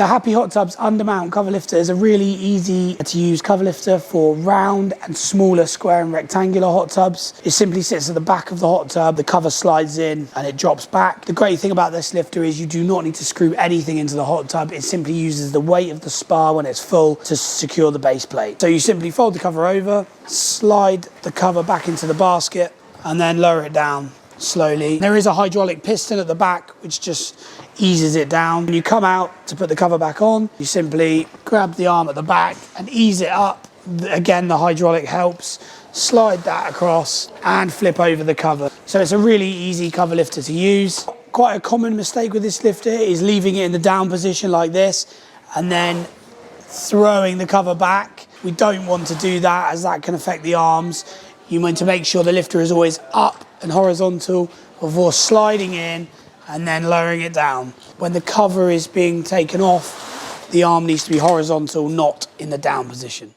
The Happy Hot Tubs Undermount cover lifter is a really easy to use cover lifter for round and smaller square and rectangular hot tubs. It simply sits at the back of the hot tub, the cover slides in and it drops back. The great thing about this lifter is you do not need to screw anything into the hot tub. It simply uses the weight of the spar when it's full to secure the base plate. So you simply fold the cover over, slide the cover back into the basket and then lower it down slowly. There is a hydraulic piston at the back which just eases it down. When you come out to put the cover back on, you simply grab the arm at the back and ease it up. Again, the hydraulic helps. Slide that across and flip over the cover. So it's a really easy cover lifter to use. Quite a common mistake with this lifter is leaving it in the down position like this and then throwing the cover back. We don't want to do that as that can affect the arms. You want to make sure the lifter is always up and horizontal before sliding in and then lowering it down. When the cover is being taken off, the arm needs to be horizontal, not in the down position.